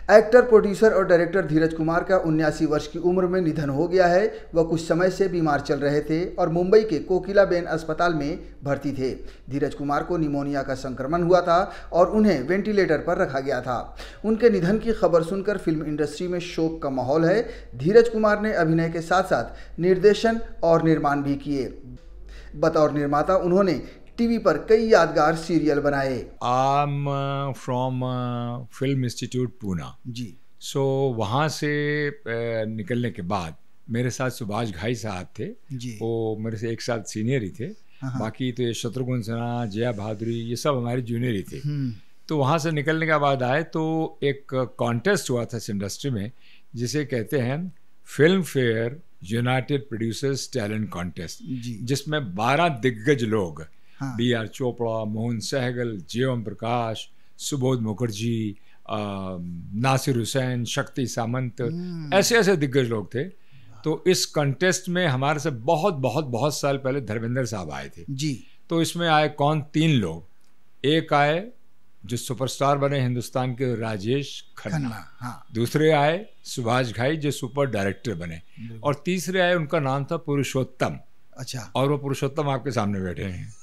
Actor, producer और director धीरज कुमार का 79 वर्ष की उम्र में निधन हो गया है। वह कुछ समय से बीमार चल रहे थे और मुंबई के कोकिलाबेन अस्पताल में भर्ती थे। धीरज कुमार को निमोनिया का संक्रमण हुआ था और उन्हें वेंटिलेटर पर रखा गया था। उनके निधन की खबर सुनकर फिल्म इंडस्ट्री में शोक का माहौल है। धीरज कुमार ने अभिनय के साथ साथ निर्देशन और निर्माण भी किए। बतौर निर्माता उन्होंने टीवी पर कई यादगार सीरियल बनाए। I am from film institute Poona ji. So वहाँ से निकलने के बाद मेरे साथ सुभाष घाई साहब थे जी। वो मेरे से एक साल सीनियर ही थे। बाकी तो ये शत्रुघ्न सिन्हा, जया भादुरी, ये सब हमारे जूनियर ही थे। तो वहाँ से निकलने के बाद आए तो एक कॉन्टेस्ट हुआ था इस इंडस्ट्री में जिसे कहते हैं film fair United producers talent contest, जिसमें 12 दिग्गज लोग B.R. चोपड़ा, मोहन सहगल, जेएम प्रकाश, सुबोध मुखर्जी, नासिर हुसैन, शक्ति सामंत, ऐसे ऐसे दिग्गज लोग थे। तो इस कंटेस्ट में हमारे से बहुत साल पहले धर्मेंद्र साहब आए थे जी। तो इसमें आए कौन? 3 लोग। एक आए जो सुपरस्टार बने हिंदुस्तान के, राजेश खन्ना। दूसरे आए सुभाष घाई जो सुपर डायरेक्टर बने, और तीसरे आए उनका नाम था पुरुषोत्तम। अच्छा। और वो पुरुषोत्तम आपके सामने बैठे हैं।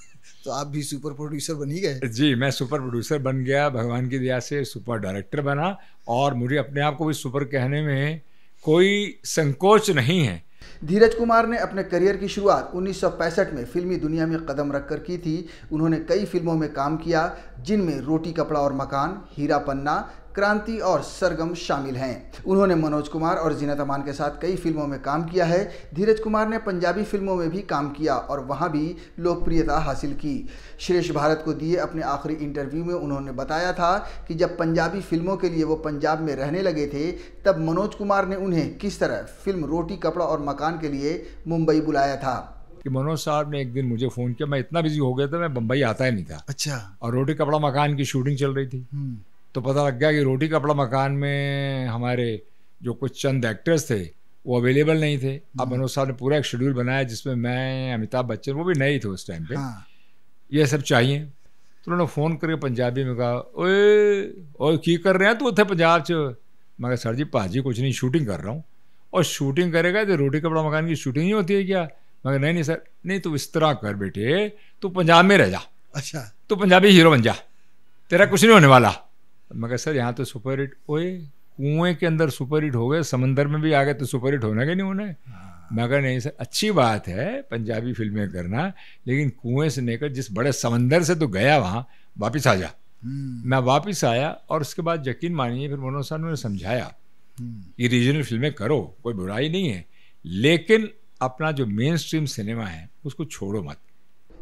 तो आप भी सुपर प्रोड्यूसर बन ही गए? जी, मैं सुपर प्रोड्यूसर बन गया, भगवान की दया से सुपर डायरेक्टर बना, और मुझे अपने आप को भी सुपर कहने में कोई संकोच नहीं है। धीरज कुमार ने अपने करियर की शुरुआत 1965 में फिल्मी दुनिया में कदम रखकर की थी। उन्होंने कई फिल्मों में काम किया जिनमें रोटी कपड़ा और मकान, हीरा पन्ना, क्रांति और सरगम शामिल हैं। उन्होंने मनोज कुमार और जीनत अमान के साथ कई फिल्मों में काम किया है। धीरज कुमार ने पंजाबी फिल्मों में भी काम किया और वहां भी लोकप्रियता हासिल की। श्रेष्ठ भारत को दिए अपने आखिरी इंटरव्यू में उन्होंने बताया था कि जब पंजाबी फिल्मों के लिए वो पंजाब में रहने लगे थे तब मनोज कुमार ने उन्हें किस तरह फिल्म रोटी कपड़ा और मकान के लिए मुंबई बुलाया था। कि मनोज साहब ने एक दिन मुझे फ़ोन किया, मैं इतना बिजी हो गया था मैं बम्बई आता ही नहीं था। अच्छा। और रोटी कपड़ा मकान की शूटिंग चल रही थी। तो पता लग गया कि रोटी कपड़ा मकान में हमारे जो कुछ चंद एक्टर्स थे वो अवेलेबल नहीं थे। अब मनोज साहब ने पूरा एक शेड्यूल बनाया जिसमें मैं, अमिताभ बच्चन, वो भी नए थे उस टाइम पे, ये सब चाहिए। तो उन्होंने फ़ोन करके पंजाबी में कहा, ओए की कर रहे हैं तू उत्थे पंजाब च? मैं कहा सर जी पाजी कुछ नहीं, शूटिंग कर रहा हूँ। और शूटिंग करेगा तो रोटी कपड़ा मकान की शूटिंग नहीं होती है क्या? मैं कहा नहीं सर, नहीं तू इस तरह कर बेटे, तू पंजाब में रह जा। अच्छा। तू पंजाबी हीरो बन जा, तेरा कुछ नहीं होने वाला। मैं कहा सर यहाँ तो सुपर हिट, ओए कुएं के अंदर सुपर हिट हो गए, समंदर में भी आ गए तो सुपर हिट होना कि नहीं होना है? मैं कहा नहीं सर, अच्छी बात है पंजाबी फिल्में करना, लेकिन कुएं से लेकर जिस बड़े समंदर से तो गया वहाँ वापस आ जा। मैं वापस आया और उसके बाद यकीन मानिए फिर मनोज साहब ने समझाया ये रीजनल फिल्में करो, कोई बुराई नहीं है, लेकिन अपना जो मेन स्ट्रीम सिनेमा है उसको छोड़ो मत।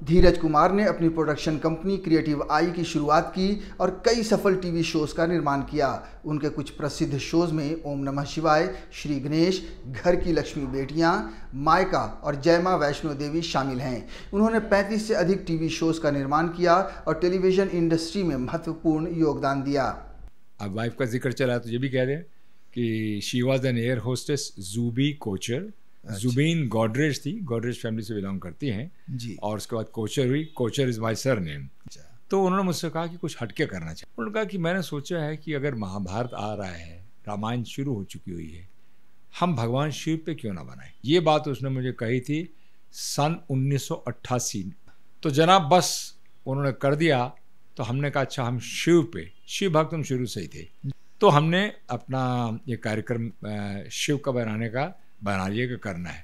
धीरज कुमार ने अपनी प्रोडक्शन कंपनी क्रिएटिव आई की शुरुआत की और कई सफल टीवी शोज का निर्माण किया। उनके कुछ प्रसिद्ध शोज में ओम नमः शिवाय, श्री गणेश, घर की लक्ष्मी बेटियां, मायका और जय मां वैष्णो देवी शामिल हैं। उन्होंने 35 से अधिक टीवी शोज का निर्माण किया और टेलीविजन इंडस्ट्री में महत्वपूर्ण योगदान दिया। अब वाइफ का जिक्र चला तो ये भी कह दें कि she was an air hostess Zubi Kochar. Zubin Godrej थी, गोडरेज फैमिली से बिलोंग करती हैं जी। और उसके बाद कोचर हुई, कोचर इज़ माय सरनेम। तो उन्होंने मुझसे कहा कि कुछ हटके करना चाहिए। उन्होंने कहा कि मैंने सोचा है कि अगर महाभारत आ रहा है, रामायण शुरू हो चुकी हुई है, हम भगवान शिव पे क्यों ना बनाएं। ये बात उसने मुझे कही थी सन 1988। तो जनाब बस उन्होंने कर दिया। तो हमने कहा अच्छा हम शिव पे, शिव भक्त हम शुरू से ही थे, तो हमने अपना ये कार्यक्रम शिव का बनाने का बना लिया कि करना है।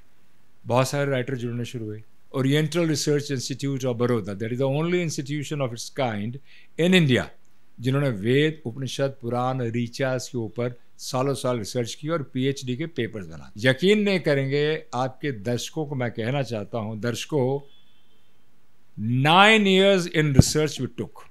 बहुत सारे राइटर जुड़ने शुरू हुए। Oriental research institute of Baroda, that is the only institution of its kind in India, जिन्होंने वेद, उपनिषद, पुराण, ऋचास के ऊपर सालों साल रिसर्च की और PhD के पेपर्स बना। यकीन नहीं करेंगे आपके दर्शकों को मैं कहना चाहता हूँ, दर्शकों 9 years in research we took.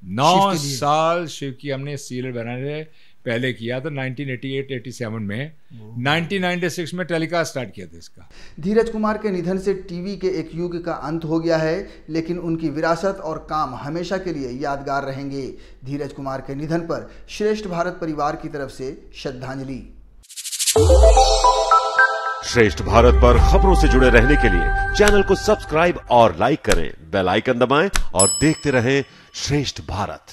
9 साल शिव की हमने सीरियल बनाने पहले किया था 1988-87 में। 1996 में टेलीकास्ट स्टार्ट किया था इसका। धीरज कुमार के निधन से टीवी के एक युग का अंत हो गया है, लेकिन उनकी विरासत और काम हमेशा के लिए यादगार रहेंगे। धीरज कुमार के निधन पर श्रेष्ठ भारत परिवार की तरफ से श्रद्धांजलि। श्रेष्ठ भारत पर खबरों से जुड़े रहने के लिए चैनल को सब्सक्राइब और लाइक करें, बेल आइकन दबाएं और देखते रहें श्रेष्ठ भारत।